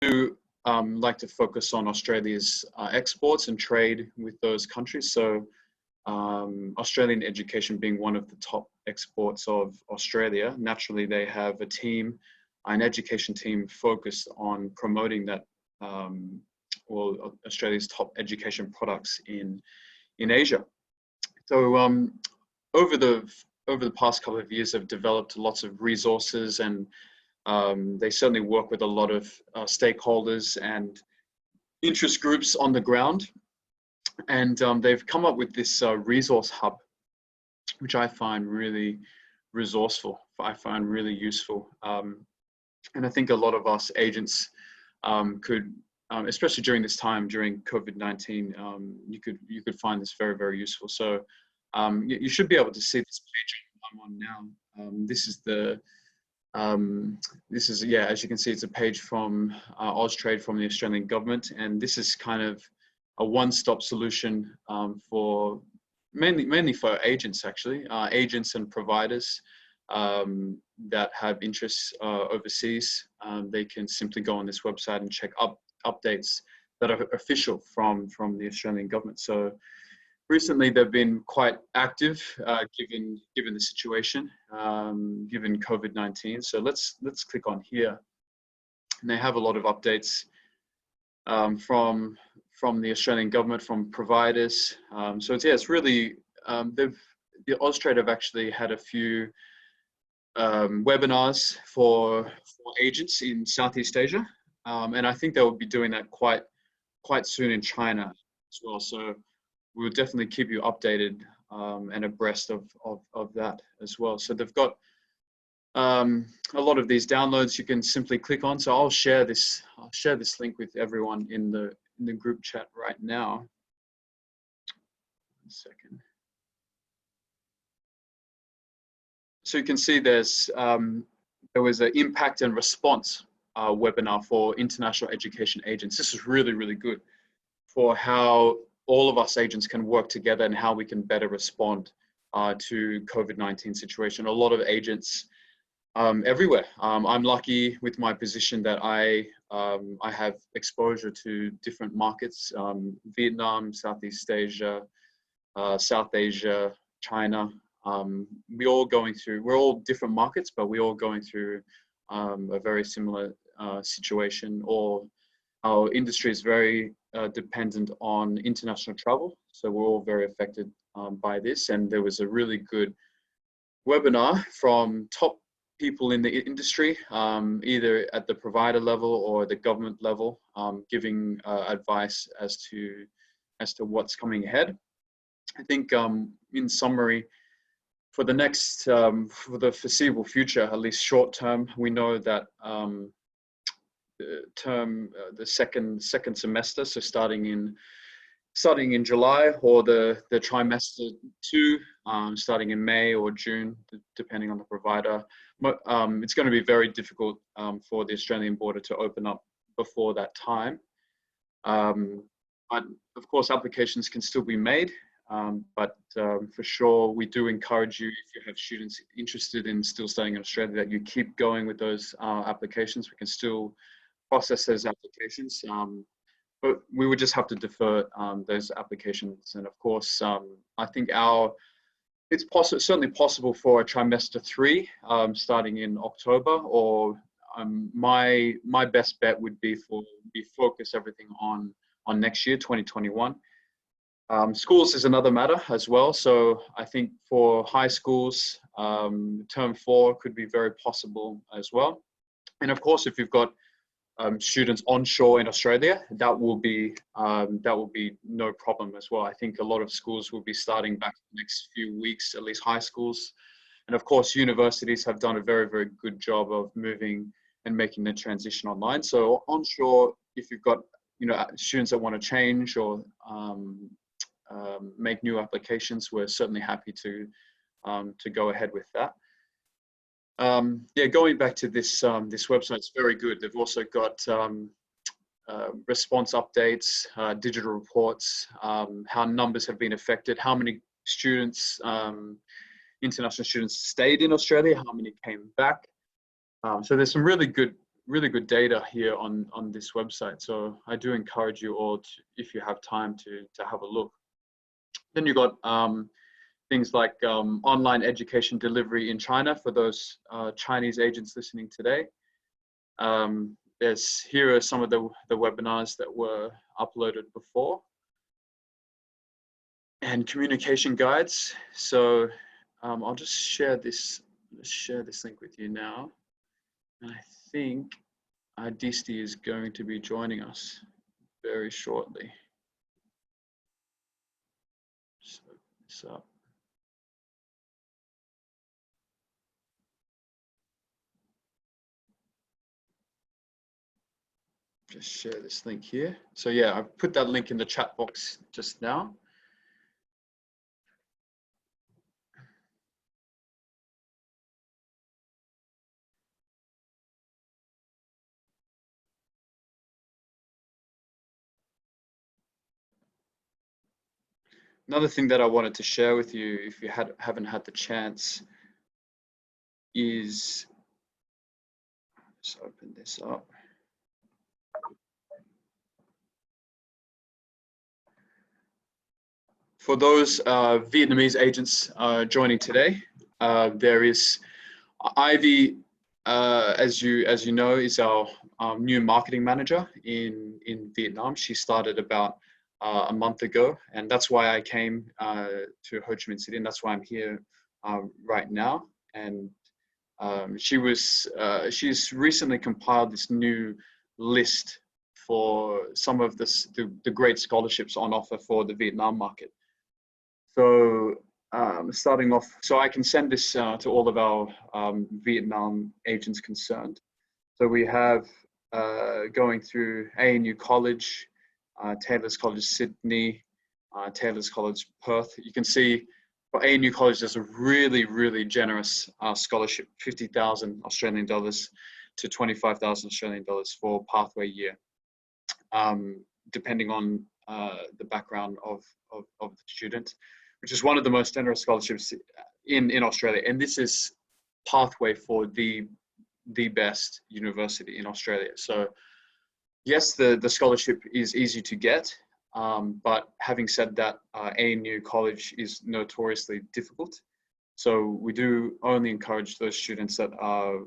do like to focus on Australia's exports and trade with those countries. So Australian education being one of the top exports of Australia, naturally they have a team, an education team focused on promoting that, well, Australia's top education products in Asia. So over the past couple of years, they've developed lots of resources, and they certainly work with a lot of stakeholders and interest groups on the ground. And they've come up with this resource hub, which I find really resourceful. I find really useful. And I think a lot of us agents could, especially during this time, during COVID-19, you could find this very, very useful. So you should be able to see this page I'm on now. This is, yeah, as you can see, it's a page from Austrade, from the Australian government, and this is kind of a one-stop solution for mainly for agents, actually, agents and providers that have interests overseas. They can simply go on this website and check updates that are official from the Australian government. So recently they've been quite active given the situation, given COVID-19. So let's click on here, and they have a lot of updates from the Australian government, from providers. So it's really, the Austrade have actually had a few webinars for agents in Southeast Asia, and I think they will be doing that quite soon in China as well. So we'll definitely keep you updated and abreast of that as well. So they've got a lot of these downloads you can simply click on. So I'll share this link with everyone in the group chat right now. 1 second. So you can see there was an impact and response webinar for international education agents. This is really, really good for how all of us agents can work together and how we can better respond to COVID-19 situation. A lot of agents everywhere. I'm lucky with my position that I have exposure to different markets: Vietnam, Southeast Asia, South Asia, China. We're all different markets, but we're all going through a very similar situation. Our industry is very dependent on international travel, so we're all very affected by this. And there was a really good webinar from top people in the industry, either at the provider level or the government level, giving advice as to what's coming ahead. I think, in summary, for the foreseeable future, at least short term, we know that the second semester, so starting in July, or the trimester 2, starting in May or June, depending on the provider, it's going to be very difficult for the Australian border to open up before that time. But of course, applications can still be made. But for sure, we do encourage you, if you have students interested in still studying in Australia, that you keep going with those applications. We can still process those applications, but we would just have to defer those applications. And of course, I think it's certainly possible for a trimester 3 starting in October, or my best bet would be focus everything on next year, 2021. Schools is another matter as well. So I think for high schools, term 4 could be very possible as well. And of course, if you've got students onshore in Australia, that will be no problem as well. I think a lot of schools will be starting back in the next few weeks, at least high schools. And of course, universities have done a very, very good job of moving and making the transition online. So onshore, if you've got students that want to change or make new applications, we're certainly happy to go ahead with that. Yeah, going back to this website, it's very good. They've also got response updates, digital reports, how numbers have been affected, how many students, international students, stayed in Australia, how many came back. So there's some really good really good data here on this website. So I do encourage you all to, if you have time, to have a look. Then you got things like online education delivery in China for those Chinese agents listening today. Here are some of the webinars that were uploaded before, and communication guides. So I'll just share this link with you now. And I think Adisti is going to be joining us very shortly. Just open this up. Just share this link here. So yeah, I've put that link in the chat box just now. Another thing that I wanted to share with you, if you haven't had the chance, is, let's open this up. For those Vietnamese agents joining today, there is Ivy, as you know, is our new marketing manager in Vietnam. She started about a month ago, and that's why I came to Ho Chi Minh City, and that's why I'm here right now. And she's recently compiled this new list for some of the great scholarships on offer for the Vietnam market. So starting off, so I can send this to all of our Vietnam agents concerned. So we have going through ANU College, Taylor's College Sydney, Taylor's College Perth. You can see for ANU College, there's a really, really generous scholarship, 50,000 Australian dollars to 25,000 Australian dollars for pathway year, depending on the background of the student, which is one of the most generous scholarships in Australia. And this is pathway for the best university in Australia. So yes, the scholarship is easy to get, but having said that, ANU College is notoriously difficult. So we do only encourage those students that are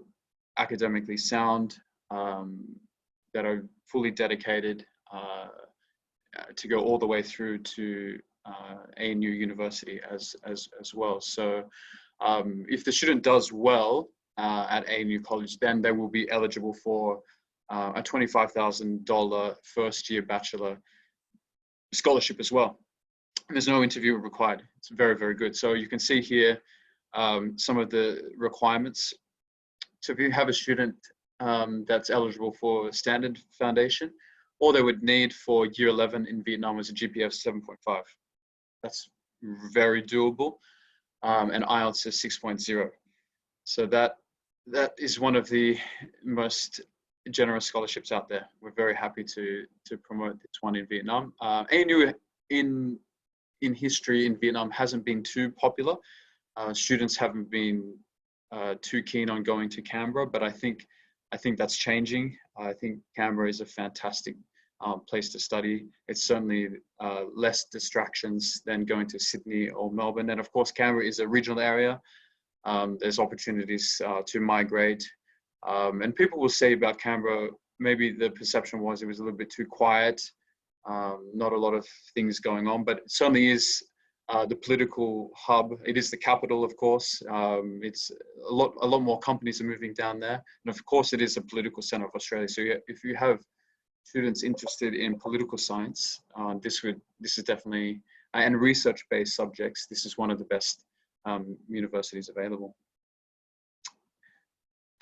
academically sound, that are fully dedicated to go all the way through to ANU University as well. So if the student does well at ANU College, then they will be eligible for a $25,000 first year bachelor scholarship as well. And there's no interview required. It's very, very good. So you can see here some of the requirements. So if you have a student that's eligible for standard foundation, all they would need for year 11 in Vietnam is a GPA of 7.5. That's very doable. And IELTS is 6.0. So that is one of the most generous scholarships out there. We're very happy to promote this one in Vietnam. ANU in history in Vietnam hasn't been too popular. Students haven't been too keen on going to Canberra, but I think that's changing. I think Canberra is a fantastic place to study. It's certainly less distractions than going to Sydney or Melbourne. And of course, Canberra is a regional area. There's opportunities to migrate. And people will say about Canberra, maybe the perception was it was a little bit too quiet, not a lot of things going on, but it certainly is the political hub. It is the capital, of course. It's a lot more companies are moving down there. And of course, it is a political center of Australia. So if you have students interested in political science, this is definitely, and research-based subjects, this is one of the best universities available.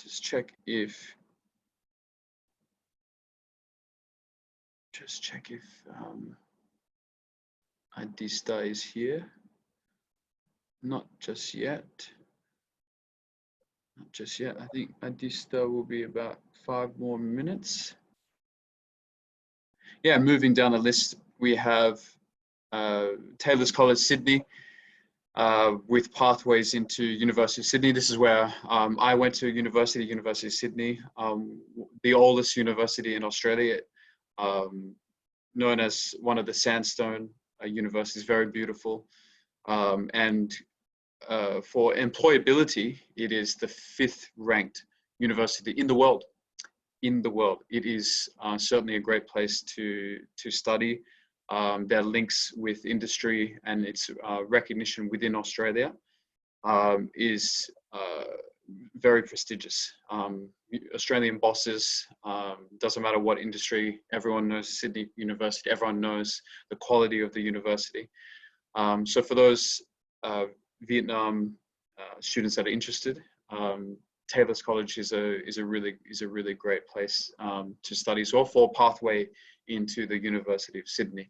Just check if Adista is here. Not just yet. Not just yet. I think Adista will be about 5 more minutes. Yeah, moving down the list, we have Taylor's College Sydney. with pathways into University of Sydney. This is where I went to University of Sydney, the oldest university in Australia, known as one of the sandstone universities, very beautiful. And for employability, it is the 5th ranked university in the world. It is certainly a great place to study. Their links with industry and its recognition within Australia is very prestigious. Australian bosses, doesn't matter what industry, everyone knows Sydney University, everyone knows the quality of the university. So for those Vietnam students that are interested, Taylor's College is a really great place to study as well, for pathway into the University of Sydney.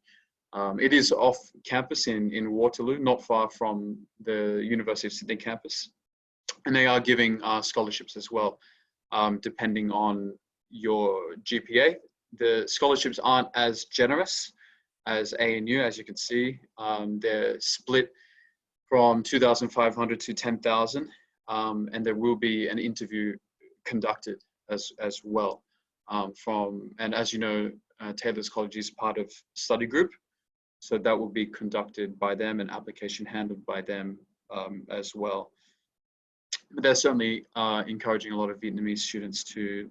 It is off campus in Waterloo, not far from the University of Sydney campus, and they are giving scholarships as well, depending on your GPA. The scholarships aren't as generous as ANU, as you can see. They're split from 2,500 to 10,000, and there will be an interview conducted as well. And as you know, Taylor's College is part of study group, so that will be conducted by them, and application handled by them as well. But they're certainly encouraging a lot of Vietnamese students to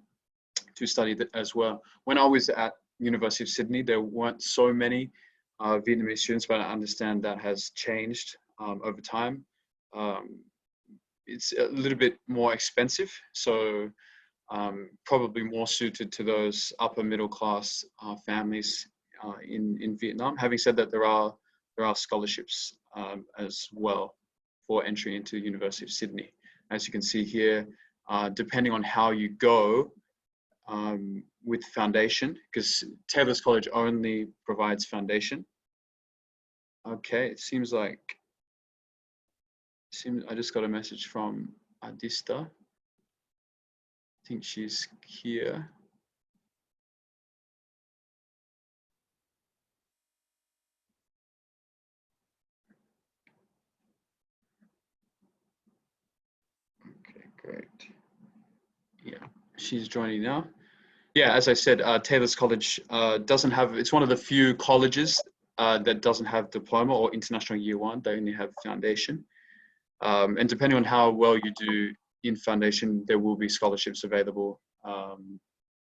study that as well. When I was at University of Sydney, there weren't so many Vietnamese students, but I understand that has changed over time. It's a little bit more expensive, so probably more suited to those upper middle class families in Vietnam. Having said that, there are scholarships as well for entry into the University of Sydney. As you can see here, depending on how you go with foundation, because Taylor's College only provides foundation. Okay, it seems like I just got a message from Adista. I think she's here. Okay, great. Yeah, she's joining now. Yeah, as I said, Taylor's College doesn't have, it's one of the few colleges that doesn't have diploma or international year one. They only have foundation. And depending on how well you do in foundation, there will be scholarships available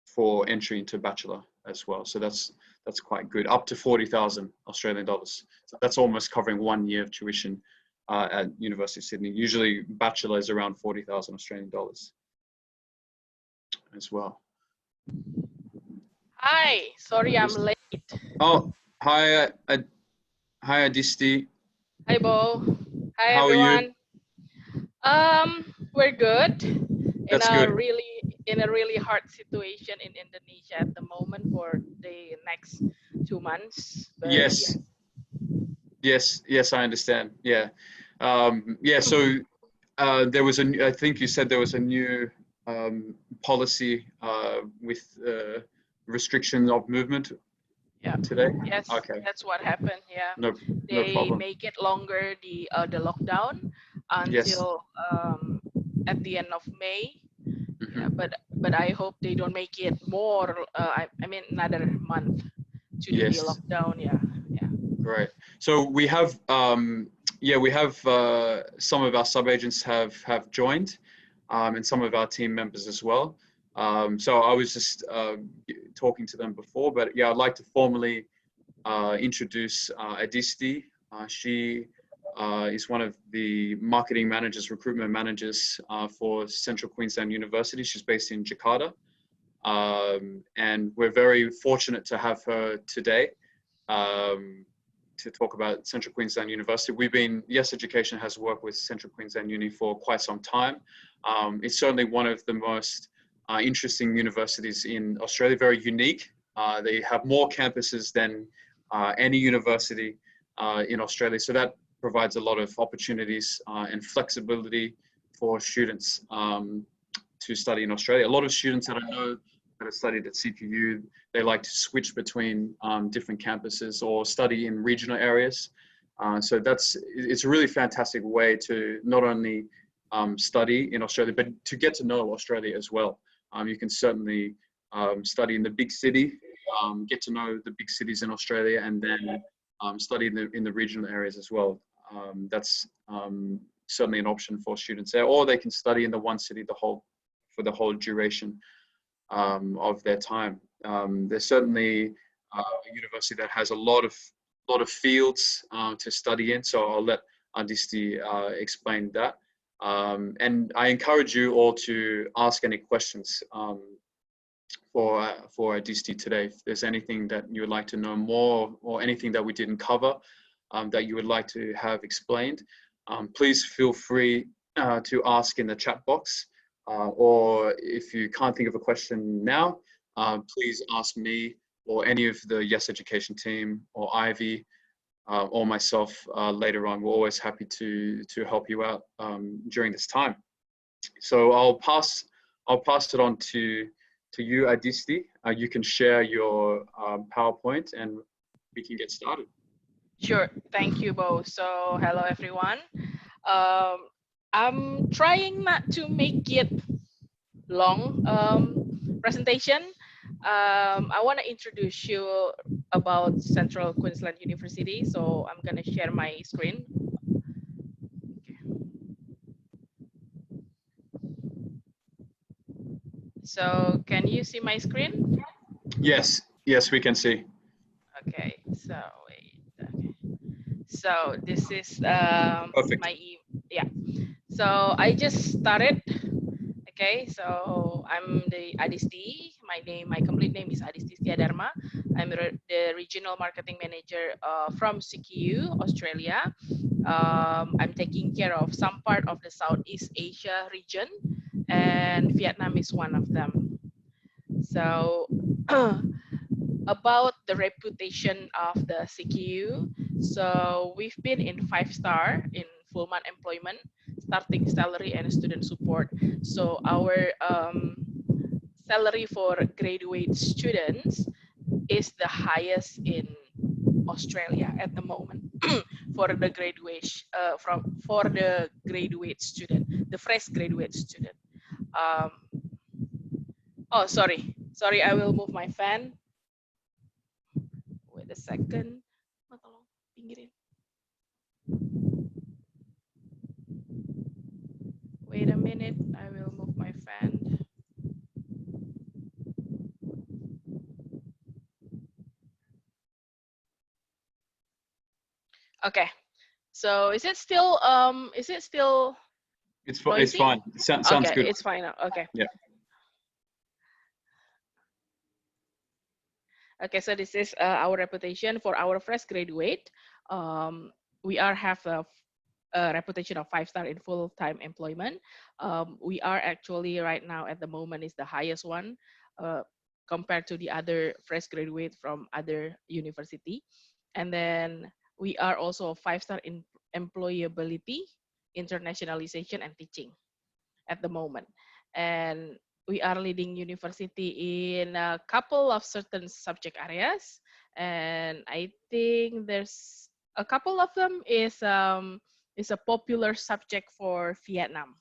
for entry into bachelor as well. So that's quite good, up to 40,000 Australian dollars. So that's almost covering 1 year of tuition at University of Sydney. Usually bachelor is around 40,000 Australian dollars as well. Hi, sorry I'm late. Oh, hi, hi Adisti. Hi, Bo. Hi, How everyone. Are you? We're good. That's good. In a really hard situation in Indonesia at the moment for the next 2 months. But yes. Yeah. Yes, I understand. Yeah. Yeah. So there was I think you said there was a new policy with restriction of movement. Yeah. Today. Yes. Okay. That's what happened. Yeah. No They problem. make it longer the lockdown until at the end of May. Mm-hmm. Yeah, but I hope they don't make it more. I mean another month to do the lockdown. Yeah. Great. So we have we have some of our sub-agents have joined, and some of our team members as well. So I was just talking to them before, but yeah, I'd like to formally introduce Adisti. She is one of the marketing managers, recruitment managers for Central Queensland University. She's based in Jakarta. And we're very fortunate to have her today to talk about Central Queensland University. Yes Education has worked with Central Queensland Uni for quite some time. It's certainly one of the most interesting universities in Australia, very unique. They have more campuses than any university in Australia. So that provides a lot of opportunities and flexibility for students to study in Australia. A lot of students that I know that have studied at CQU, they like to switch between different campuses or study in regional areas. So it's a really fantastic way to not only study in Australia, but to get to know Australia as well. You can certainly study in the big city, get to know the big cities in Australia, and then study in the regional areas as well. That's certainly an option for students there, or they can study in the one city for the whole duration of their time. There's certainly a university that has a lot of fields to study in, so I'll let Adisti explain that. And I encourage you all to ask any questions for Adisti today. If there's anything that you would like to know more, or anything that we didn't cover that you would like to have explained, please feel free to ask in the chat box. Or if you can't think of a question now, please ask me or any of the Yes Education team or Ivy or myself later on. We're always happy to help you out during this time. So I'll pass it on to you, Adisti. You can share your PowerPoint and we can get started. Sure, thank you, Bo. So hello, everyone. I'm trying not to make it long presentation. I want to introduce you about Central Queensland University. So I'm going to share my screen. Okay. So can you see my screen? Yes, we can see. Okay, so wait. Okay. So this is Perfect. yeah. So I just started. Okay, so I'm the Adisti. My complete name is Adisti Dharma. I'm the regional marketing manager from CQU, Australia. I'm taking care of some part of the Southeast Asia region, and Vietnam is one of them. So about the reputation of the CQU. So we've been in 5-star in full-month employment, starting salary and student support. So our salary for graduate students is the highest in Australia at the moment for the graduate student, the fresh graduate student. Oh, sorry, I will move my fan. Wait a second. Tolong pinggirin. Wait a minute, I will move my fan. Okay, so is it still It's noisy? fine. It sounds okay, good. It's fine now. Okay. Yeah. Okay, so this is our reputation for our fresh graduate. We have a reputation of 5-star in full-time employment. We are actually right now at the moment is the highest one compared to the other fresh graduate from other university. And then we are also 5-star in employability, internationalization, and teaching at the moment. And we are leading university in a couple of certain subject areas. And I think there's a couple of them is a popular subject for Vietnam,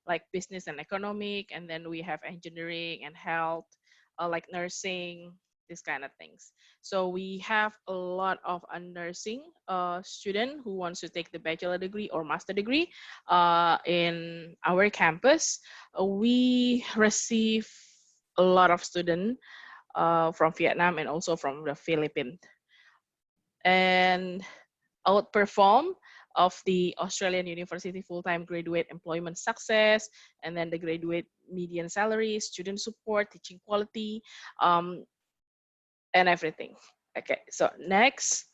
like business and economic. And then we have engineering and health, like nursing, these kind of things. So we have a lot of a nursing student who wants to take the bachelor degree or master degree in our campus. We receive a lot of students from Vietnam and also from the Philippines, and outperform of the Australian University full-time graduate employment success, and then the graduate median salary, student support, teaching quality, and everything. Okay, so next,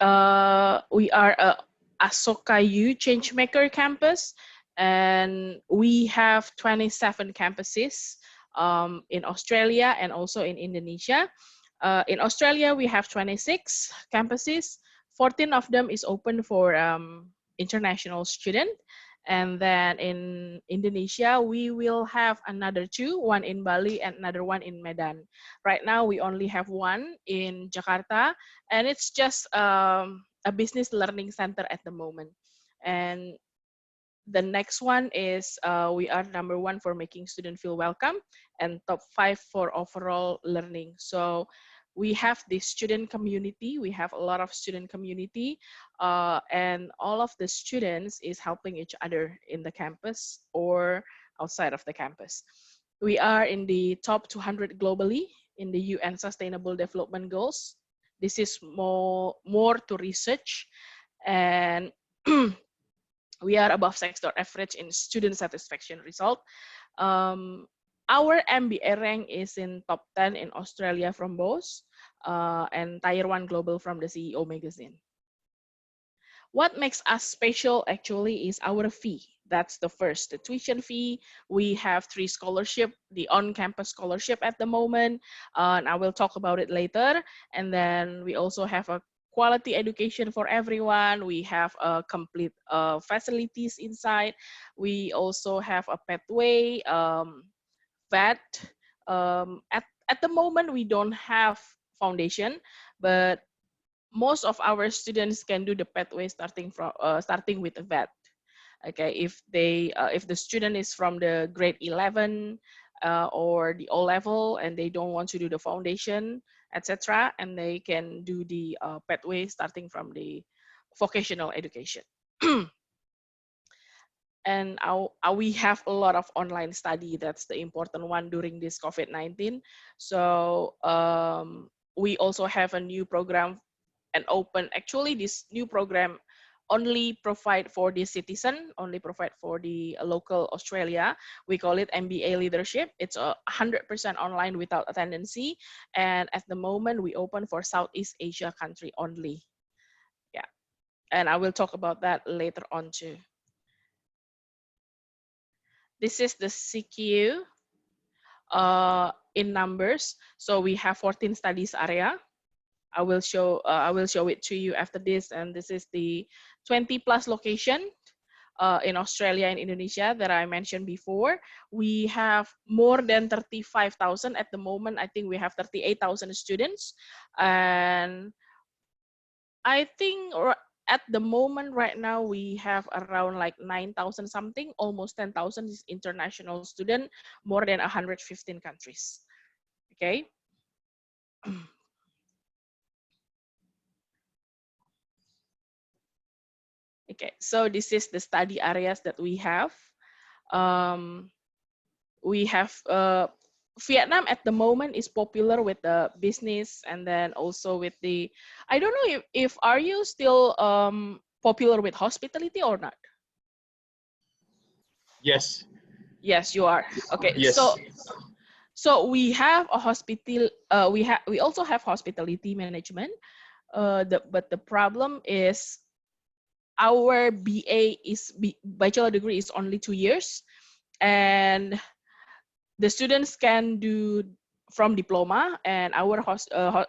we are a Asoka U Changemaker campus, and we have 27 campuses in Australia and also in Indonesia. In Australia, we have 26 campuses. 14 of them is open for international student. And then in Indonesia, we will have another 2, one in Bali and another one in Medan. Right now, we only have one in Jakarta, and it's just a business learning center at the moment. And the next one is we are #1 for making students feel welcome and top 5 for overall learning. So we have the student community. We have a lot of student community, and all of the students is helping each other in the campus or outside of the campus. We are in the top 200 globally in the UN Sustainable Development Goals. This is more to research, and we are above sector average in student satisfaction result. Our MBA rank is in top 10 in Australia from BOS, and Tier 1 Global from the CEO magazine. What makes us special actually is our fee. That's the first, the tuition fee. We have 3 scholarship, the on-campus scholarship at the moment, and I will talk about it later. And then we also have a quality education for everyone. We have a complete facilities inside. We also have a pathway, vet. At the moment, we don't have foundation, but most of our students can do the pathway starting with a vet. Okay, if the student is from the grade 11 or the O level and they don't want to do the foundation, etc., and they can do the pathway starting from the vocational education. And we have a lot of online study. That's the important one during this COVID-19. So we also have a new program and open. Actually, this new program only provide for the citizen, only provide for the local Australia. We call it MBA leadership. It's 100% online without attendance, and at the moment we open for Southeast Asia country only. Yeah, and I will talk about that later on too. This is the CQU in numbers. So we have 14 studies area. I will show it to you after this, and this is the 20+ location in Australia and Indonesia that I mentioned before. We have more than 35,000 at the moment. I think we have 38,000 students, and I think at the moment right now we have around like 9,000 something, almost 10,000 is international student, more than 115 countries. Okay. Okay, so this is the study areas that we have. We have Vietnam at the moment is popular with the business, and then also with the, I don't know if are you still popular with hospitality or not? Yes. Yes, you are. Okay, Yes. so we have a hospital. We also have hospitality management. But the problem is our bachelor degree is only 2 years, and the students can do from diploma, and our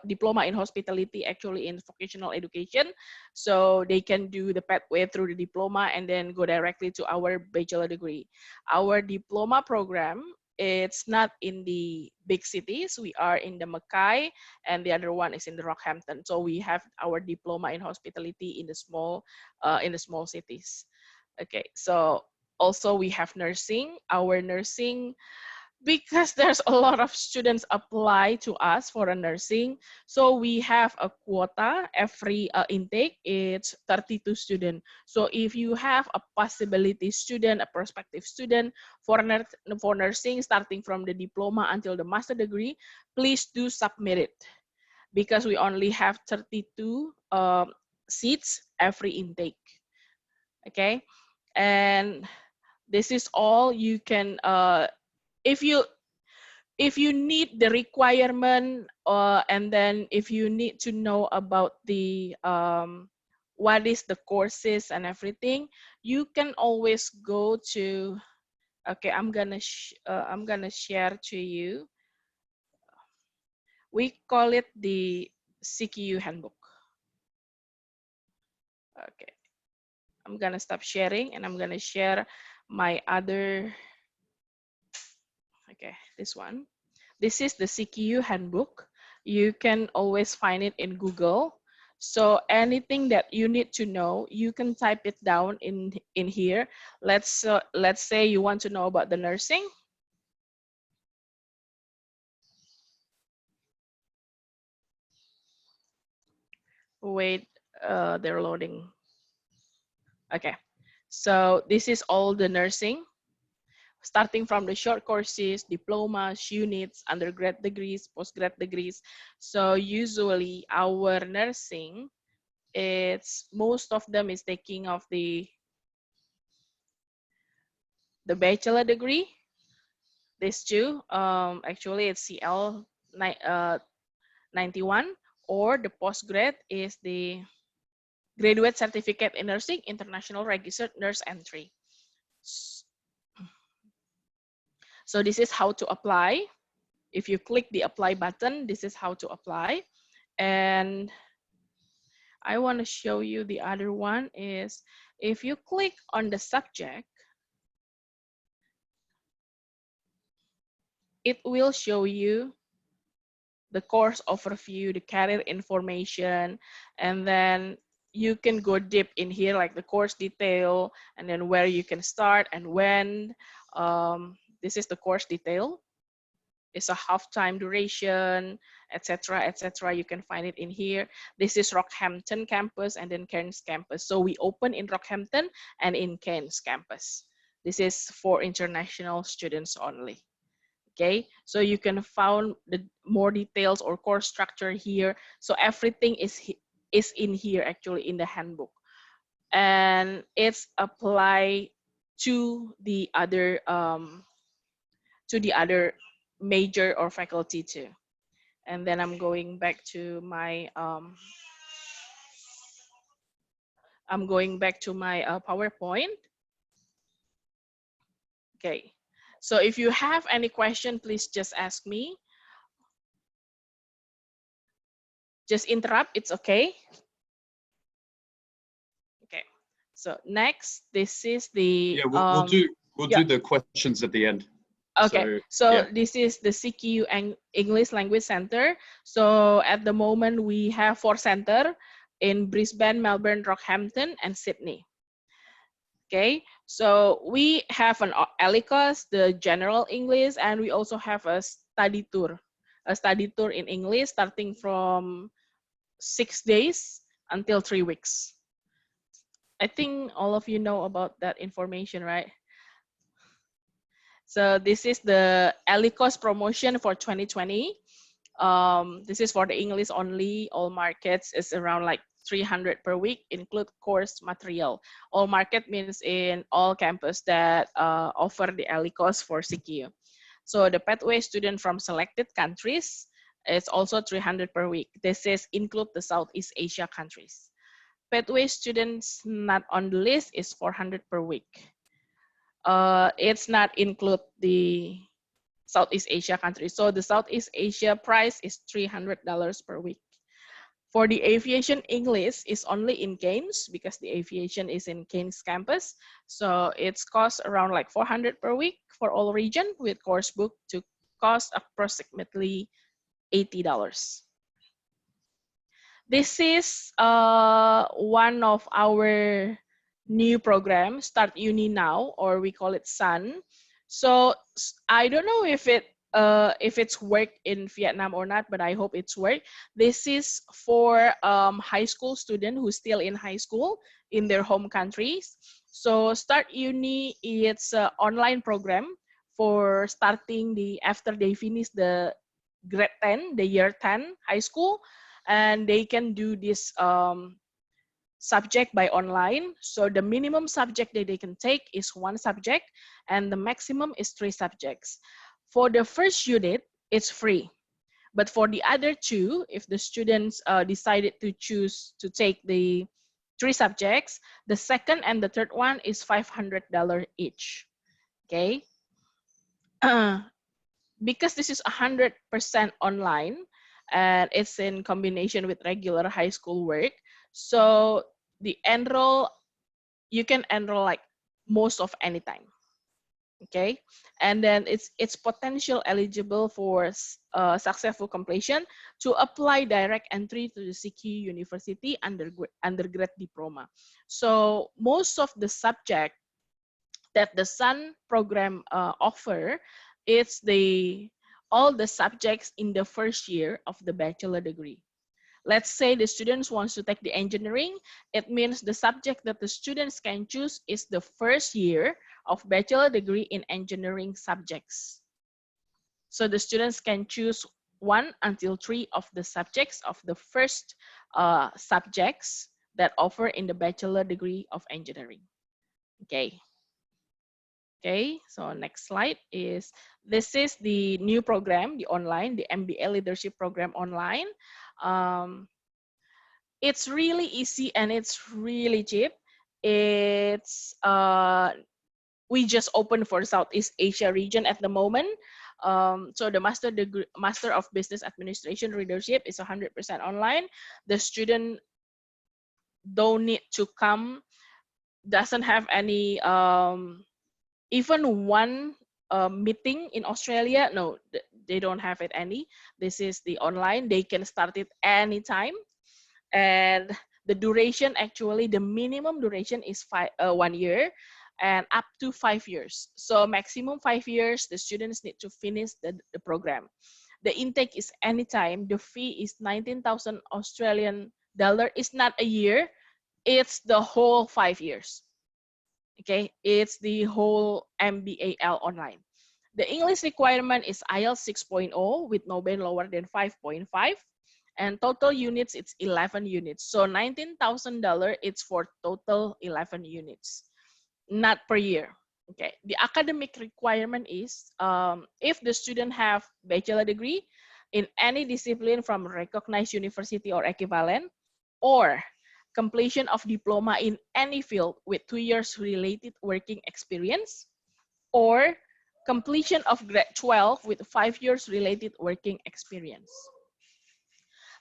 diploma in hospitality actually in vocational education, so they can do the pathway through the diploma and then go directly to our bachelor degree. Our diploma program, it's not in the big cities. We are in the Mackay, and the other one is in the Rockhampton. So we have our diploma in hospitality in the small cities. Okay, so also we have nursing. Our nursing, because there's a lot of students apply to us for a nursing, so we have a quota every intake. It's 32 students. So if you have a possibility student, a prospective student for nursing, starting from the diploma until the master degree, please do submit it, because we only have 32 seats every intake. Okay, and this is all you can if you need the requirement, and then if you need to know about the what is the courses and everything, you can always go to, okay, I'm gonna share to you. We call it the CQU Handbook. Okay, I'm gonna stop sharing and I'm gonna share my other. Okay, this one. This is the CQU Handbook. You can always find it in Google. So anything that you need to know, you can type it down in here. Let's say you want to know about the nursing. Wait, they're loading. Okay, so this is all the nursing, starting from the short courses, diplomas, units, undergrad degrees, postgrad degrees. So usually our nursing, it's most of them is taking of the bachelor degree. These two, actually it's CL 91, or the postgrad is the graduate certificate in nursing, international registered nurse entry. So this is how to apply. If you click the apply button, this is how to apply. And I want to show you the other one is, if you click on the subject, it will show you the course overview, the career information, and then you can go deep in here, like the course detail, and then where you can start and when. This is the course detail. It's a half-time duration, etc., etc. You can find it in here. This is Rockhampton campus and then Cairns campus. So we open in Rockhampton and in Cairns campus. This is for international students only. Okay, so you can find the more details or course structure here. So everything is in here actually in the handbook, and it's applied to the other major or faculty too. And then I'm going back to my PowerPoint. Okay, so if you have any question, please just ask me. Just interrupt, it's okay. Okay, so next, this is the we'll do the questions at the end. Okay, so this is the CQU English Language Centre. So at the moment we have 4 centers in Brisbane, Melbourne, Rockhampton, and Sydney. Okay, so we have an LECES, the general English, and we also have a study tour in English starting from 6 days until 3 weeks. I think all of you know about that information, right? So this is the LECES promotion for 2020. This is for the English only. All markets is around like 300 per week, include course material. All market means in all campus that offer the LECES for CQU. So the pathway student from selected countries is also 300 per week. This is include the Southeast Asia countries. Pathway students not on the list is 400 per week. It's not include the Southeast Asia countries. So the Southeast Asia price is $300 per week. For the aviation English is only in Cairns because the aviation is in Cairns campus. So it's cost around like 400 per week for all region with course book to cost approximately $80. This is one of our new program, Start Uni Now, or we call it SUN. So I don't know if it's work in Vietnam or not, but I hope it's work. This is for high school student who's still in high school in their home countries. So Start Uni, it's an online program for starting after they finish the grade 10, the year 10 high school, and they can do this subject by online. So the minimum subject that they can take is 1 subject, and the maximum is 3 subjects. For the first unit, it's free. But for the other 2, if the students decided to choose to take the 3 subjects, the second and the third one is $500 each. Okay. Because this is 100% online, and it's in combination with regular high school work. So you can enroll like most of any time. Okay, and then it's potential eligible for successful completion to apply direct entry to the CQU University undergrad diploma. So most of the subject that the SUN program offer, it's all the subjects in the first year of the bachelor degree. Let's say the students wants to take the engineering, it means the subject that the students can choose is the first year of bachelor degree in engineering subjects. So the students can choose 1 until 3 of the subjects of the first subjects that offer in the bachelor degree of engineering. Okay. Okay, so next slide is, this is the new program, the online, the MBA leadership program online. It's really easy and it's really cheap. It's we just opened for Southeast Asia region at the moment. So the Master of Business Administration Leadership is 100% online. The student don't need to come, doesn't have any even one meeting in Australia. No, they don't have it any. This is the online. They can start it anytime. And the duration, actually, the minimum duration is 1 year and up to 5 years. So maximum 5 years, the students need to finish the program. The intake is anytime. The fee is 19,000 Australian dollar. It's not a year. It's the whole 5 years. Okay, it's the whole MBAL online. The English requirement is IELTS 6.0 with no band lower than 5.5, and total units it's 11 units. So $19,000 it's for total 11 units, not per year. Okay, the academic requirement is if the student have bachelor degree in any discipline from recognized university or equivalent, or completion of diploma in any field with 2 years related working experience, or completion of grade 12 with 5 years related working experience.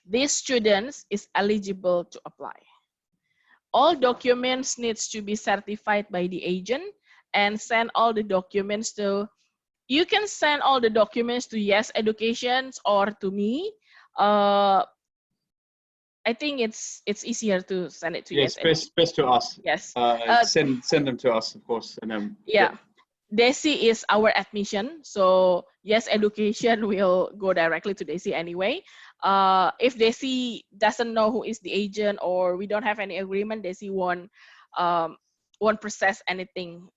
These students is eligible to apply. All documents needs to be certified by the agent and send all the documents to, you can send all the documents to Yes Education or to me. I think it's easier to send it to Yes, best to us. Yes. Send them to us, of course, and then yeah. Desi is our admission, so Yes Education will go directly to Desi anyway. If Desi doesn't know who is the agent or we don't have any agreement, Desi won't process anything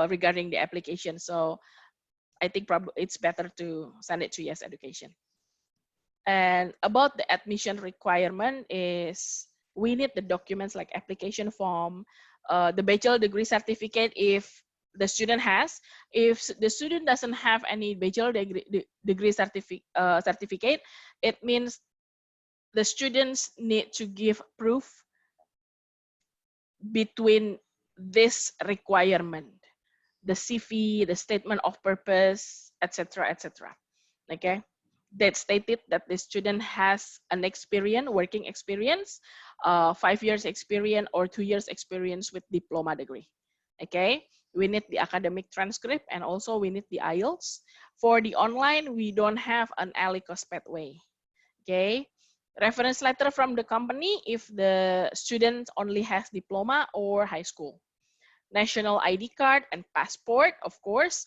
regarding the application. So I think probably it's better to send it to Yes Education. And about the admission requirement is we need the documents like application form, the bachelor degree certificate if the student has. If the student doesn't have any bachelor degree certificate, it means the students need to give proof between this requirement, the CV, the statement of purpose, etc., etc. Okay, that stated that the student has an experience, working experience, 5 years experience or 2 years experience with diploma degree. Okay, we need the academic transcript and also we need the IELTS. For the online, we don't have an LECES pathway. Okay, reference letter from the company if the student only has diploma or high school. National ID card and passport, of course.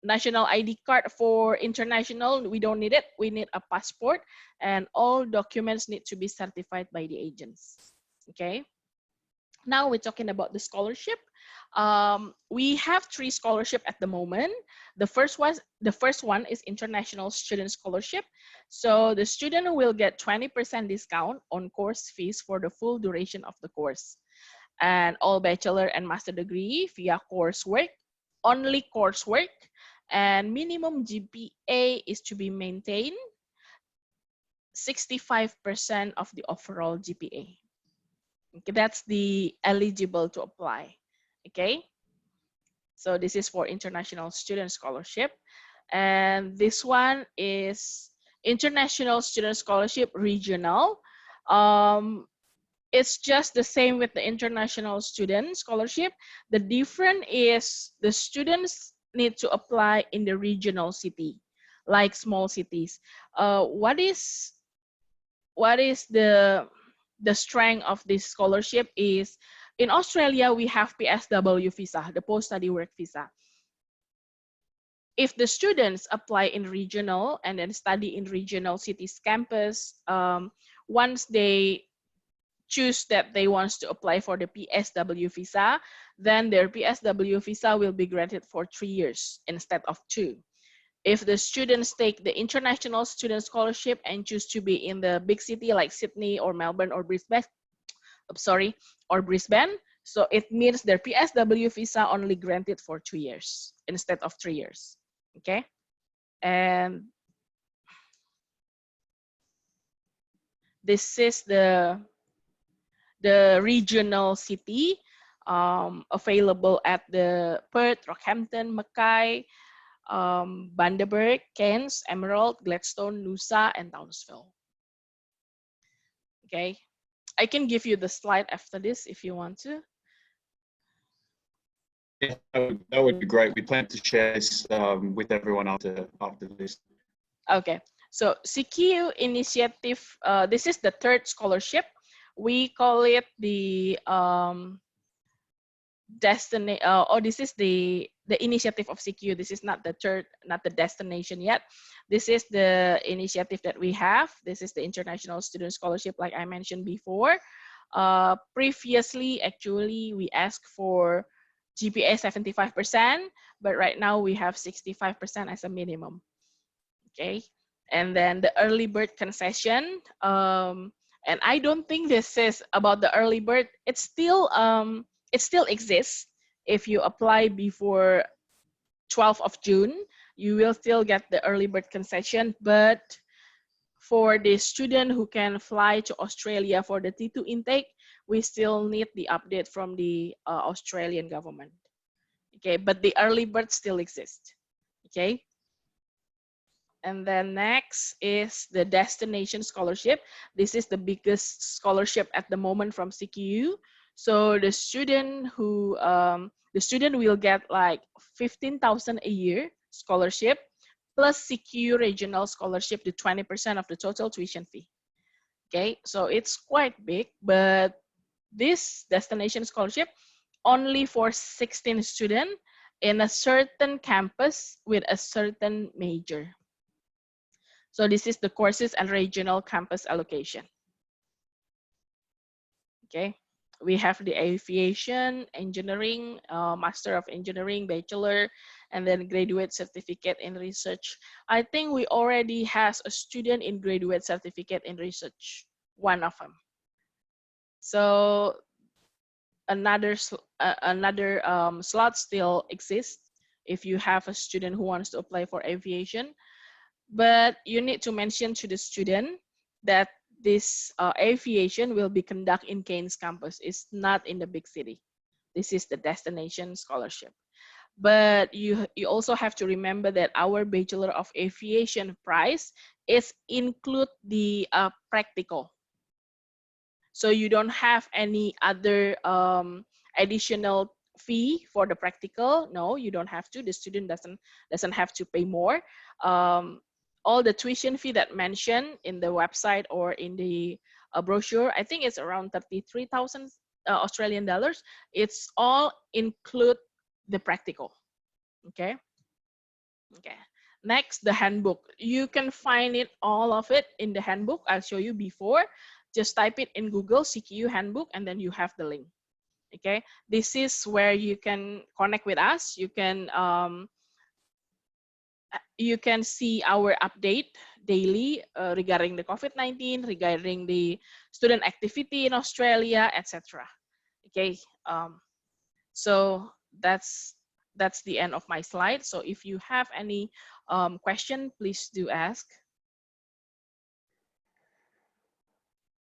National ID card for international, we don't need it. We need a passport, and all documents need to be certified by the agents. Okay. Now we're talking about the scholarship. We have 3 scholarships at the moment. The first one is International Student Scholarship. So the student will get 20% discount on course fees for the full duration of the course. And all bachelor and master degree via coursework, only coursework, and minimum GPA is to be maintained 65% of the overall GPA. Okay, that's the eligible to apply. Okay, so this is for International Student Scholarship, and this one is International Student Scholarship Regional. It's just the same with the international student scholarship. The difference is the students need to apply in the regional city, like small cities. What is the strength of this scholarship is in Australia we have PSW visa, the post-study work visa. If the students apply in regional and then study in regional cities campus, once they choose that they want to apply for the PSW visa, then their PSW visa will be granted for 3 years instead of 2. If the students take the international student scholarship and choose to be in the big city like Sydney or Melbourne or Brisbane, so it means their PSW visa only granted for 2 years instead of 3 years. Okay, and this is the regional city available at the Perth, Rockhampton, Mackay, Bundaberg, Cairns, Emerald, Gladstone, Noosa, and Townsville. Okay, I can give you the slide after this if you want to. Yeah, that would be great. We plan to share this with everyone after this. Okay, so CQU Initiative, this is the third scholarship. We call it the this is the initiative of CQU. This is not the destination yet. This is the initiative that we have. This is the International Student Scholarship, like I mentioned before. Previously, actually, we asked for GPA 75%, but right now we have 65% as a minimum. Okay, and then the early bird concession. And I don't think this is about the early bird. It still exists. If you apply before 12th of June, you will still get the early bird concession. But for the student who can fly to Australia for the T2 intake, we still need the update from the Australian government. Okay, but the early bird still exists. Okay. And then next is the destination scholarship. This is the biggest scholarship at the moment from CQU. So the student who will get like 15,000 a year scholarship plus CQU regional scholarship to 20% of the total tuition fee. Okay, so it's quite big, but this destination scholarship only for 16 students in a certain campus with a certain major. So this is the courses and regional campus allocation. Okay, we have the aviation, engineering, Master of Engineering, Bachelor, and then graduate certificate in research. I think we already has a student in graduate certificate in research, one of them. So another slot still exists if you have a student who wants to apply for aviation. But you need to mention to the student that this aviation will be conducted in Cairns campus. It's not in the big city. This is the destination scholarship. But you also have to remember that our Bachelor of Aviation price is include the practical. So you don't have any other additional fee for the practical. No, you don't have to. The student doesn't have to pay more. All the tuition fee that mentioned in the website or in the brochure, I think it's around 33,000 Australian dollars. It's all include the practical. Okay. Okay. Next, the handbook. You can find it, all of it in the handbook. I'll show you before. Just type it in Google, CQU Handbook, and then you have the link. Okay. This is where you can connect with us. You can see our update daily regarding the COVID-19, regarding the student activity in Australia, etc. Okay, so that's the end of my slide. So if you have any question, please do ask.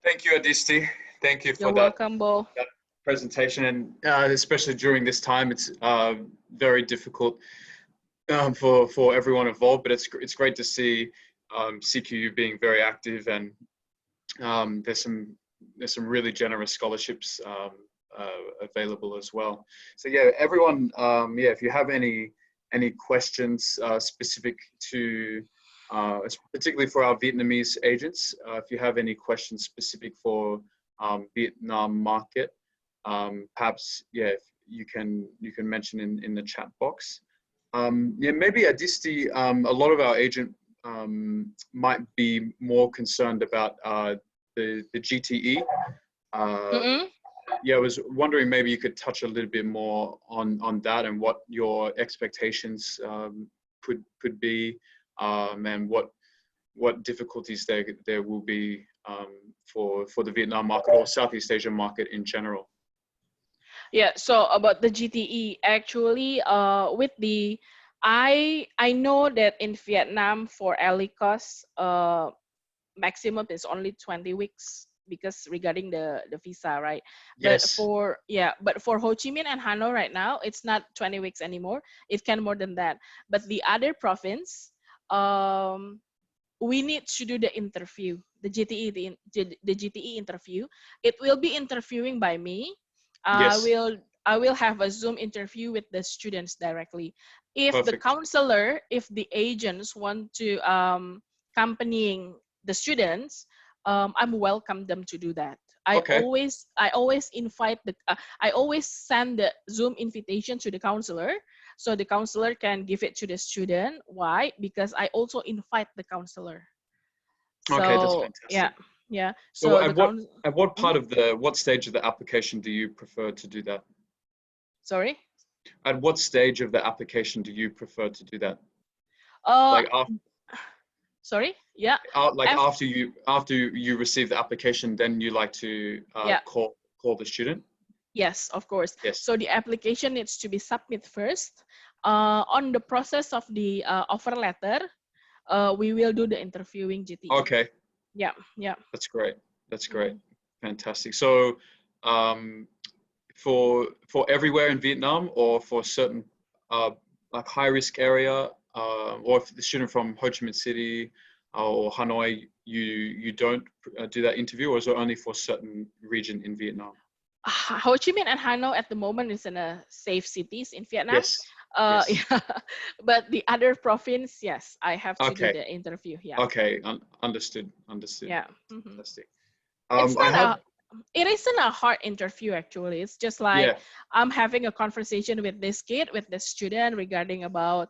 Thank you, Adisti. Thank you for You're welcome, Bo. that presentation, and especially during this time, it's very difficult for everyone involved, but it's great to see CQU being very active, and there's some there's some really generous scholarships available as well. So yeah, everyone, if you have any questions specific to, particularly for our Vietnamese agents, if you have any questions specific for Vietnam market, perhaps you can mention in the chat box. Maybe Adisti, a lot of our agent might be more concerned about the GTE. I was wondering maybe you could touch a little bit more on that and what your expectations could be, and what difficulties there will be for the Vietnam market or Southeast Asian market in general. Yeah, so about the GTE, actually, with the, I know that in Vietnam for LECES, maximum is only 20 weeks because regarding the visa, right? Yes. But for Ho Chi Minh and Hanoi right now, it's not 20 weeks anymore. It can more than that. But the other province, we need to do the interview, the GTE, the GTE interview. It will be interviewing by me. Yes. I will have a Zoom interview with the students directly. If Perfect. the counselor, if the agents want to accompanying the students, I'm welcome them to do that. I always invite I always send the Zoom invitation to the counselor, so the counselor can give it to the student. Why? Because I also invite the counselor. So, okay, that's fantastic. Yeah. So at what part of what stage of the application do you prefer to do that? Sorry? At what stage of the application do you prefer to do that? Sorry? Yeah. After you receive the application, then you like to call the student? Yes, of course. Yes. So the application needs to be submitted first. On the process of the offer letter, we will do the interviewing GTE. Okay. Yeah. That's great. Fantastic. So for everywhere in Vietnam, or for certain like high risk area, or if the student from Ho Chi Minh City or Hanoi, you don't do that interview, or is it only for certain region in Vietnam? Ho Chi Minh and Hanoi at the moment is in a safe cities in Vietnam. Yes. Yeah. But the other province, yes, I have to do the interview. Yeah. Okay. Understood. Yeah. Fantastic. It isn't a hard interview actually. It's just like I'm having a conversation with this kid, with the student, regarding about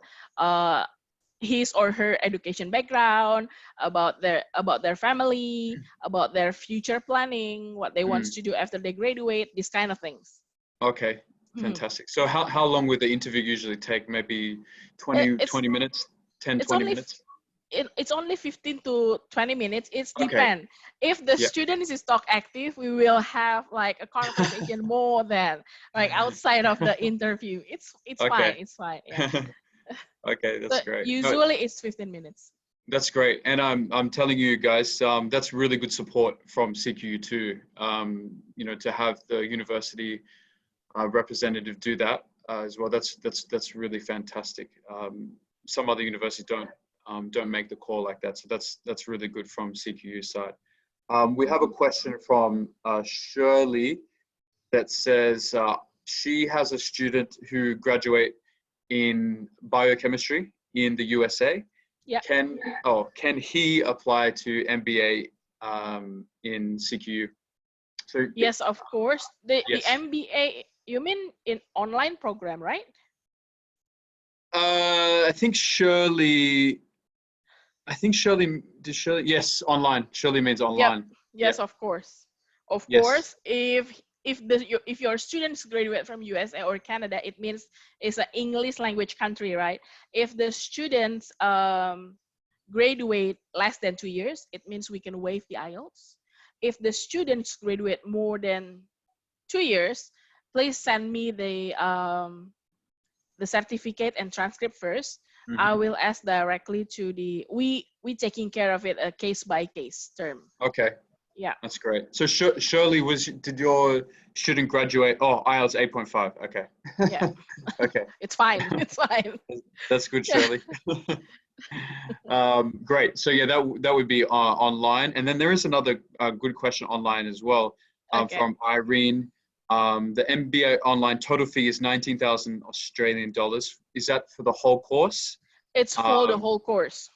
his or her education background, about their family, about their future planning, what they want to do after they graduate, these kind of things. Okay, fantastic. So how long would the interview usually take? Maybe 20 minutes, 20 minutes? It's only 15 to 20 minutes. It's depend. If the student is talk active, we will have like a conversation more than like outside of the interview. It's fine. It's fine. Yeah. Okay, that's great. Usually it's 15 minutes. That's great. And I'm telling you guys, that's really good support from CQU too. To have the university representative do that as well. That's really fantastic. Some other universities don't make the call like that. So that's really good from CQU side. We have a question from Shirley that says she has a student who graduate in biochemistry in the USA. Yeah. Can he apply to MBA in CQU? So yes, of course. The MBA, you mean in online program, right? I think Shirley, yes, online. Shirley means online. Yep. Yes, of course. Of course, if your students graduate from USA or Canada, it means it's an English language country, right? If the students graduate less than 2 years, it means we can waive the IELTS. If the students graduate more than 2 years, please send me the certificate and transcript first. I will ask directly to we taking care of it a case by case term. Okay. Yeah. That's great. So Shirley, did your student graduate? Oh, IELTS 8.5. Okay. Yeah. Okay. It's fine. It's fine. That's good, Shirley. Great. So yeah, that would be online. And then there is another good question online as well Okay. from Irene. The MBA Online total fee is 19,000 Australian dollars. Is that for the whole course? It's for the whole course.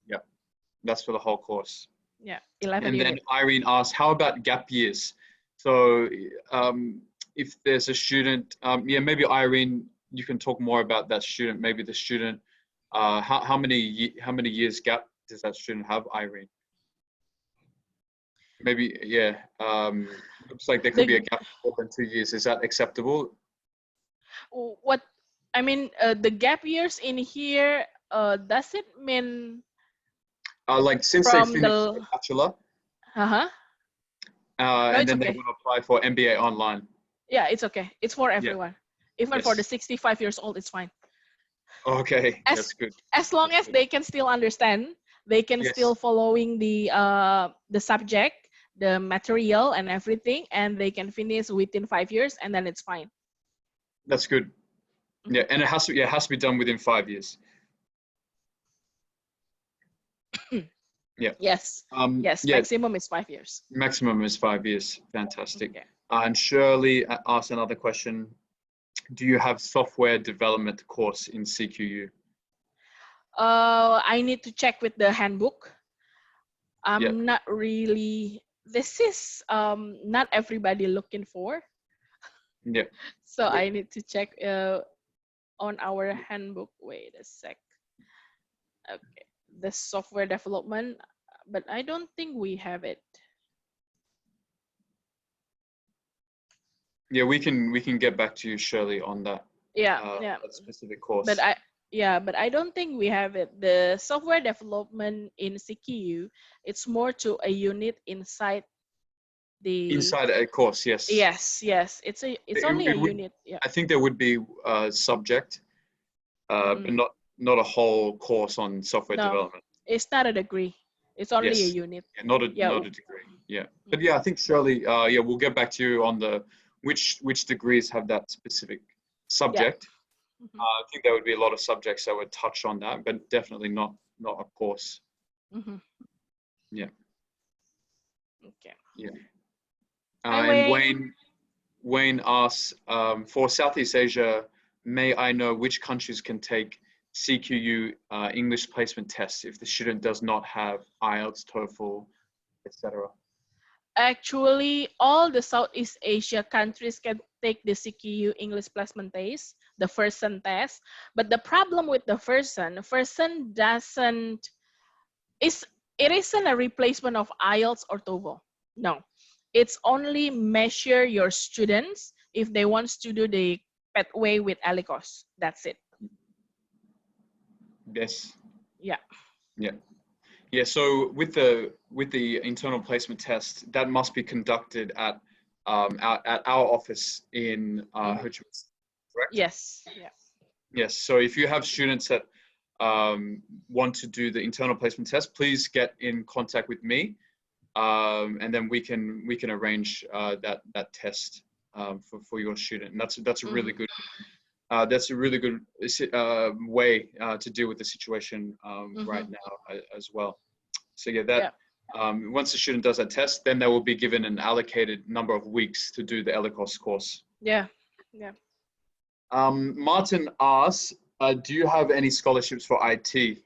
Yeah, that's for the whole course. Yeah, 11 And units. then Irene asks, how about gap years? So if there's a student, yeah, maybe Irene, you can talk more about that student. Maybe the student, how many years gap does that student have, Irene? Maybe, yeah. Looks like there could be a gap of more than 2 years. Is that acceptable? What I mean, the gap years in here, does it mean Like since they finished the bachelor, no, and it's then they okay. want to apply for MBA Online. Yeah, it's okay. It's for everyone. Even Yes. for the 65 years old, it's fine. Okay, that's good. As long as they can still understand, they can still following the subject, the material and everything, and they can finish within 5 years, and then it's fine. That's good. Yeah, and it has to be done within 5 years. Yeah. Yes. Yes. Yeah. Maximum is 5 years. Maximum is 5 years. Fantastic. Okay. And Shirley asked another question. Do you have software development course in CQU? I need to check with the handbook. I'm not really. This is not everybody looking for. Yeah. So I need to check on our handbook. Wait a sec. Okay, the software development, but I don't think we have it. Yeah, we can get back to you, Shirley, on that. Yeah, that specific course. But I don't think we have it. The software development in CQU, it's more to a unit inside a course. Yes. Yes. It's only a unit. Yeah. I think there would be a subject, but not a whole course on software development. It's not a degree. It's only a unit. Yeah, not a degree. Yeah. But yeah, I think Shirley, yeah, we'll get back to you on the which degrees have that specific subject. Yeah. I think there would be a lot of subjects that would touch on that, but definitely not a course. Yeah. Okay. Yeah. Hi, and Wayne asks, for Southeast Asia, may I know which countries can take CQU English placement tests if the student does not have IELTS, TOEFL, etc.? Actually, all the Southeast Asia countries can take the CQU English placement test, the first test. But the problem with the first doesn't, it isn't a replacement of IELTS or TOEFL. No, it's only measure your students if they want to do the pathway with LECES. That's it. Yes. Yeah. Yeah. Yeah. So with the internal placement test, that must be conducted at our office in Ho Chi Minh, correct? Yes. Yeah. Yes. So if you have students that want to do the internal placement test, please get in contact with me, and then we can arrange that test for your student. And that's a really good. That's a really good way to deal with the situation right now as well. So yeah, once the student does that test, then they will be given an allocated number of weeks to do the LECES course. Yeah. Martin asks, do you have any scholarships for IT?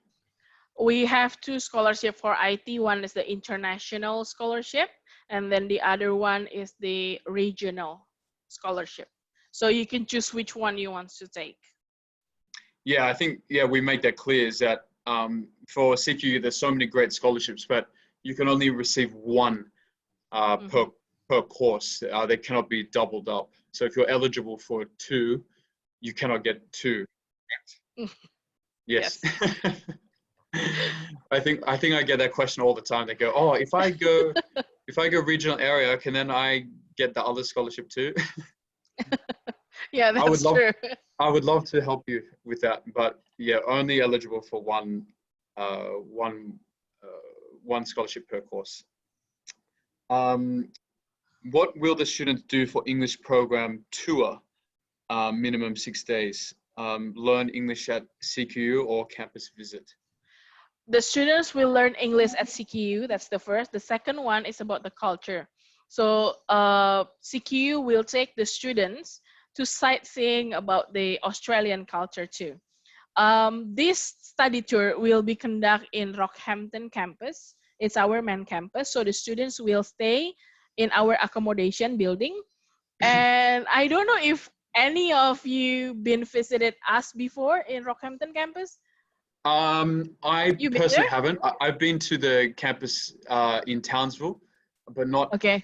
We have 2 scholarships for IT. One is the international scholarship, and then the other one is the regional scholarship. So you can choose which one you want to take. Yeah, I think, we make that clear is that for CQU, there's so many great scholarships, but you can only receive one per course. They cannot be doubled up. So if you're eligible for 2, you cannot get 2. Yes. I think I get that question all the time. They go, oh, if I go regional area, can then I get the other scholarship too? Yeah, that's true. I would love to help you with that, but yeah, only eligible for one scholarship per course. What will the students do for English program tour? Minimum 6 days. Learn English at CQU or campus visit? The students will learn English at CQU. That's the first. The second one is about the culture. So CQU will take the students to sightseeing about the Australian culture too. This study tour will be conducted in Rockhampton campus. It's our main campus. So the students will stay in our accommodation building. And I don't know if any of you been visited us before in Rockhampton campus. I You been personally there? haven't. I've been to the campus in Townsville, but Okay.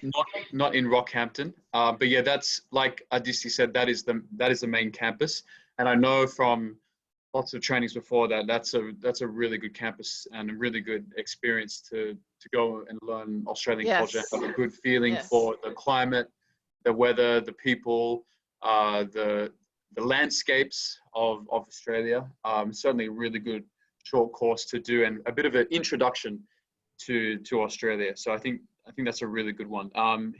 not in Rockhampton. But yeah, that's like Adisti said, that is the main campus. And I know from lots of trainings before that that's a really good campus and a really good experience to go and learn Australian culture, Yes. have a good feeling Yes. for the climate, the weather, the people, the landscapes of Australia. Certainly a really good short course to do and a bit of an introduction to Australia. So I think that's a really good one.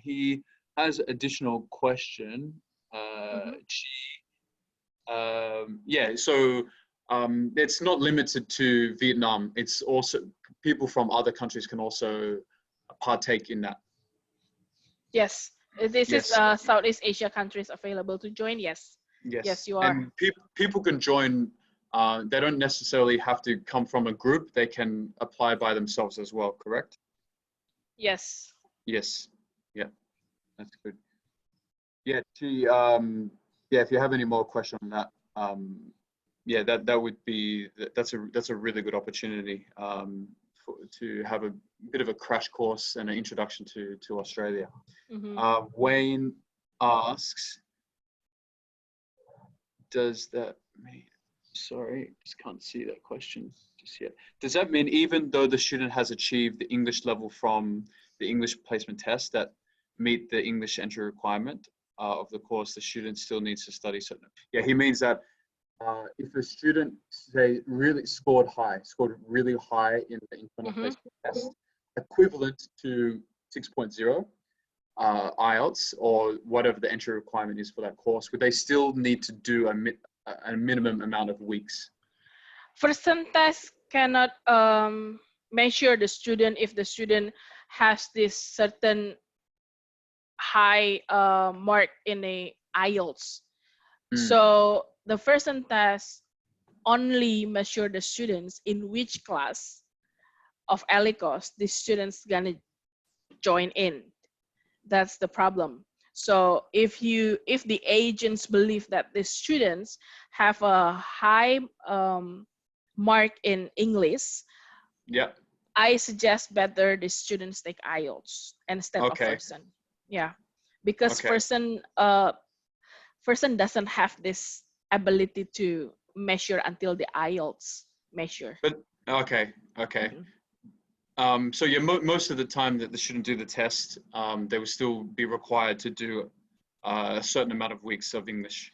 He has additional question. Yeah, so it's not limited to Vietnam. It's also people from other countries can also partake in that. Yes. This is Yes. Southeast Asia countries available to join. Yes. Yes. Yes, you are. And people can join. They don't necessarily have to come from a group. They can apply by themselves as well. Correct? Yes. Yes. Yeah. That's good. Yeah. Yeah. If you have any more question on that, yeah, that would be that's a really good opportunity to have a bit of a crash course and an introduction to Australia. Wayne asks, does that mean? Sorry, just can't see that question just yet. Does that mean even though the student has achieved the English level from the English placement test that meet the English entry requirement of the course, the student still needs to study certain? Yeah, he means that if a student, say, really scored really high in the internal placement test, equivalent to 6.0 IELTS or whatever the entry requirement is for that course, would they still need to do a minimum amount of weeks? Percentage cannot measure the student if the student has this certain high mark in a IELTS. So the percentage only measure the students in which class of LECES the students gonna join in. That's the problem. So if the agents believe that the students have a high mark in English, yeah, I suggest better the students take IELTS instead of person. Yeah, because person doesn't have this ability to measure until the IELTS measure. But okay. So yeah, most of the time that the student do the test, they will still be required to do a certain amount of weeks of English.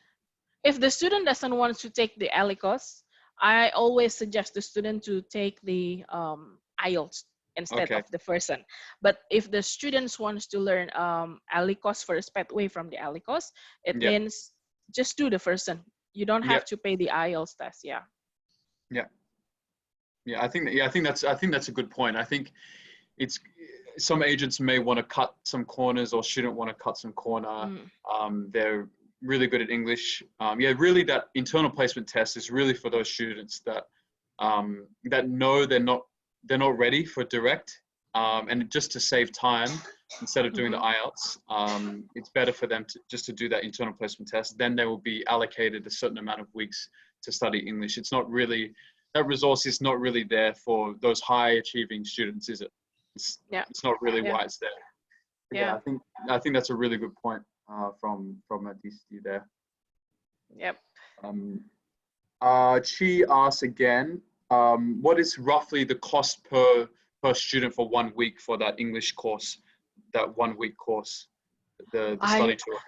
If the student doesn't want to take the LECES, I always suggest the student to take the IELTS instead of the person. But if the students wants to learn LECES first pathway from the LECES, it means just do the person. You don't have to pay the IELTS test. Yeah. I think that's a good point. I think it's some agents may want to cut some corners or shouldn't want to cut some corner. They're really good at English. Really that internal placement test is really for those students that that know they're not ready for direct, and just to save time instead of doing the IELTS, it's better for them to do that internal placement test. Then they will be allocated a certain amount of weeks to study English. It's not really, that resource is not really there for those high achieving students, is it? It's not really why it's there. Yeah, I think that's a really good point from DC there. Yep. Chi asks again, what is roughly the cost per student for 1 week for that English course, that 1 week course, the study tour?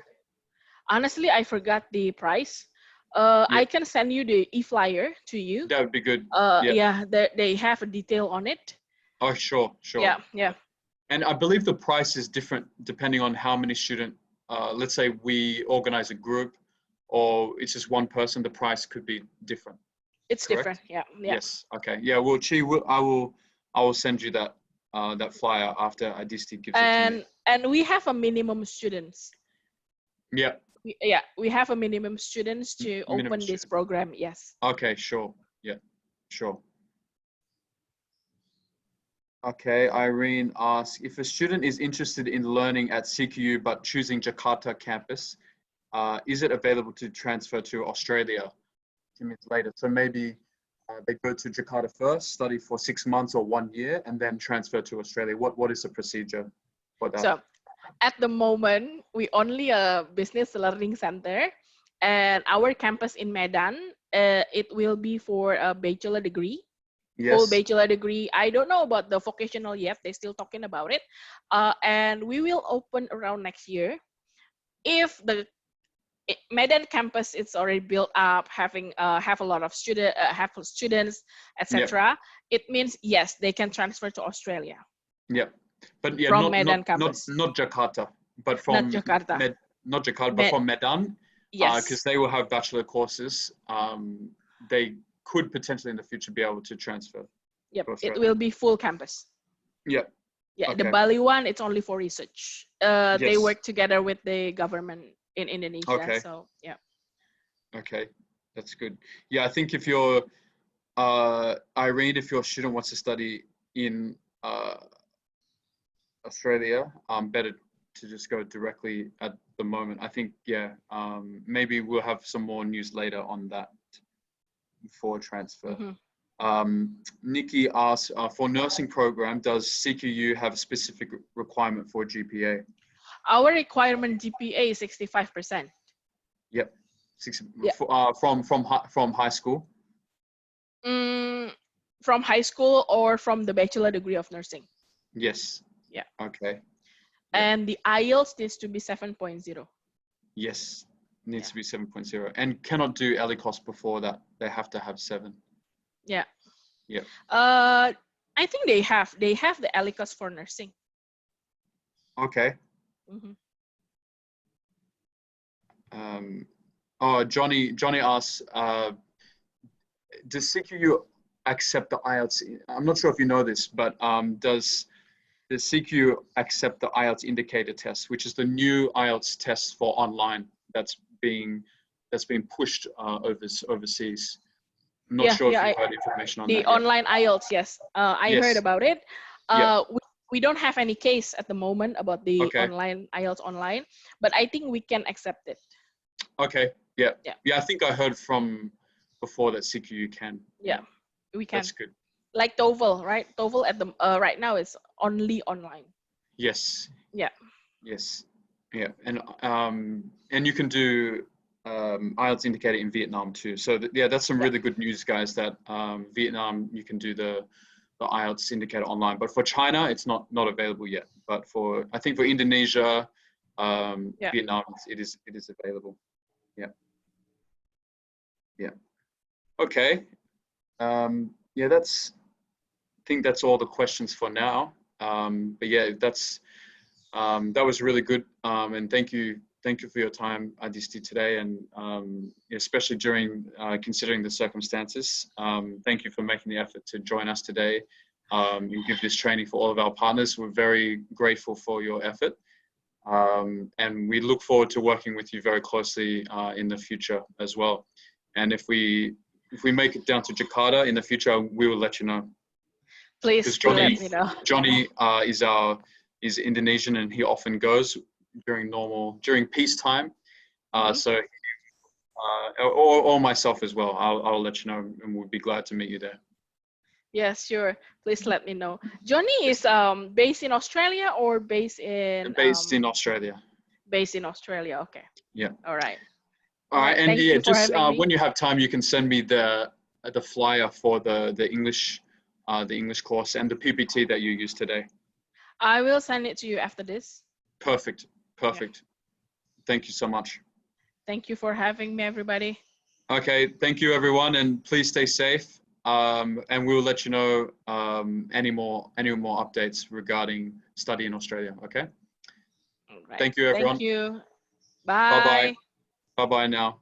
Honestly, I forgot the price. I can send you the e-flyer to you. That would be good. Yeah, they have a detail on it. Oh, sure. Yeah. And I believe the price is different depending on how many students. Let's say we organize a group, or it's just one person. The price could be different. It's correct? different. Yeah. Yes. Okay. Yeah. Well, I will send you that that flyer after Adisti gives it to me. And we have a minimum students. Yeah. We have a minimum students to Minimum open this students. program. Yes. Okay. Sure. Yeah. Sure. Okay, Irene asks, if a student is interested in learning at CQU but choosing Jakarta campus, is it available to transfer to Australia 2 minutes later? So maybe they go to Jakarta first, study for 6 months or 1 year, and then transfer to Australia. What is the procedure for that? So at the moment, we only a business learning center, and our campus in Medan, it will be for a bachelor degree. Full Yes. bachelor degree. I don't know about the vocational yet. They're still talking about it. And we will open around next year. If the Medan campus is already built up, having have a lot of students, etc. It means yes, they can transfer to Australia. Yeah, but yeah, From Medan campus. not Jakarta, but Not from Jakarta. not Jakarta, but from Medan. Yes. Because they will have bachelor courses. They could potentially in the future be able to transfer. Yep, it will be full campus. Yeah. Yeah, Okay. the Bali one, it's only for research. They Yes. work together with the government in Indonesia. Okay. So yeah. Okay, that's good. Yeah, I think if you're Irene, if your student wants to study in Australia, better to just go directly at the moment. I think, yeah, maybe we'll have some more news later on that for transfer. Nikki asks, for nursing program, does CQU have a specific requirement for GPA? Our requirement GPA is 65%. Yep. From high school? From high school or from the bachelor degree of nursing. Yes. Yeah. Okay. And the IELTS needs to be 7.0. Yes, needs to be 7.0 and cannot do LECES before that. They have to have 7. Yeah. Yeah. I think they have the LECES for nursing. Okay. Oh, Johnny asks, does CQU accept the IELTS? I'm not sure if you know this, but does the CQU accept the IELTS indicator test, which is the new IELTS test for online that's being pushed overseas? I'm not sure if you heard information on that. The online IELTS, yes. I heard about it. We don't have any case at the moment about the online IELTS online, but I think we can accept it. Okay. Yeah. I think I heard from before that CQU can. Yeah, we can. That's good. Like TOEFL, right? TOEFL at the right now is only online. Yes. Yeah. Yes. Yeah, and you can do IELTS indicator in Vietnam too. So that's some really good news, guys. That Vietnam you can do the IELTS indicator online, but for China it's not available yet. But I think for Indonesia, Vietnam, it is available. Yeah. Yeah. Okay. I think that's all the questions for now. But yeah, that was really good. And thank you for your time, Adisti, today, and especially during considering the circumstances. Thank you for making the effort to join us today and give this training for all of our partners. We're very grateful for your effort. And we look forward to working with you very closely in the future as well. And if we make it down to Jakarta in the future, we will let you know. Please let me know. Johnny is Indonesian, and he often goes during peacetime. So or myself as well. I'll let you know, and we'll be glad to meet you there. Yes, sure. Please let me know. Johnny is based in Australia or based in? Based in Australia. Based in Australia. Okay. Yeah. All right. All right, and yeah, just when you have time, you can send me the flyer for the English course and the PPT that you used today. I will send it to you after this. Perfect. Yeah. Thank you so much. Thank you for having me, everybody. Okay, thank you, everyone, and please stay safe. And we will let you know any more updates regarding study in Australia. Okay. All right. Thank you, everyone. Thank you. Bye. Bye bye. Bye bye now.